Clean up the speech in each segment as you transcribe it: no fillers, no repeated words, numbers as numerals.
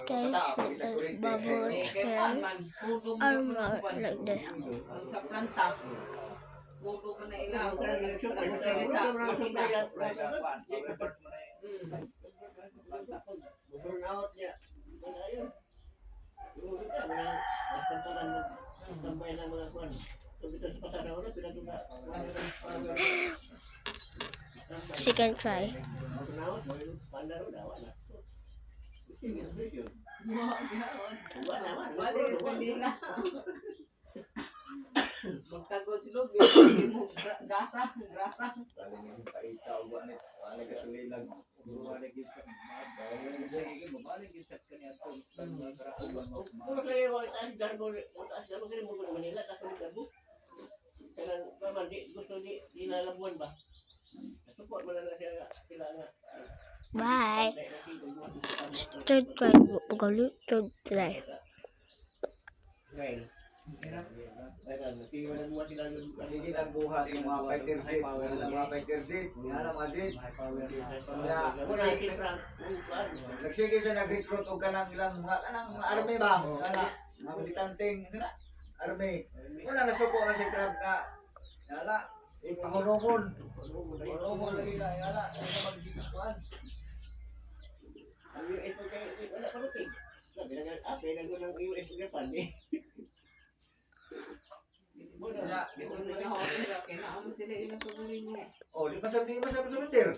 guys, like the bubble chair armor like that. Sa planta. Buto pa na ilaw. Nagpapalagay sa makina. Burnout niya. Wala yun. Yung kita, nastantaran mo. Tambay na mga kwan. Tumito sa pasara ko na, pinatuga. She can try. Burnout, pandaro na, wala. Balik sa kanila. Magtagod sila. Bibigyan mo grasa. Puro kayo, taas garbo, taas garbo, kaya mo ko Manila, taas mo garbo. Kaya naman, gusto di nalabuan ba? Support mo na lang sila nga. Bye. Third try. Third try. Well, Sige lang buhat yung mga fighter jet. Mga fighter jet. Mga jet. Nagsige sa nag-recruit o kanang ilang mga army ba? Mga militanteng army. Una nasuko na si Trump nga. Yala, ipahunungon. Hunungon lagi na. Yala, ano mag-isikuan. ang US mo kayo, wala pa rupig. Pinag ng US mo kayo pan eh. Ito na lang ako sila. Kailangan mo sila ilang pagawin mo. Oh, di ba sabi sa surrender?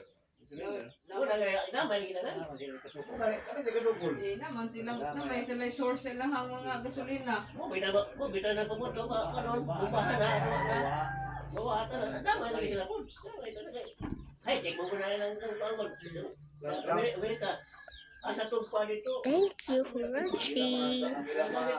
Wala nga, inamay kita na. Kami sa kasugol. Hindi naman silang, may sila source sila ang mga gasolina. Bita na pamunto ba, kanon, bubahan na, bawa ata na, damay lagi sila po. Damay talaga. Ay, check mo na lang ang pangod. Amerika, asa tugpa dito. Thank you for watching. Ang ilang mga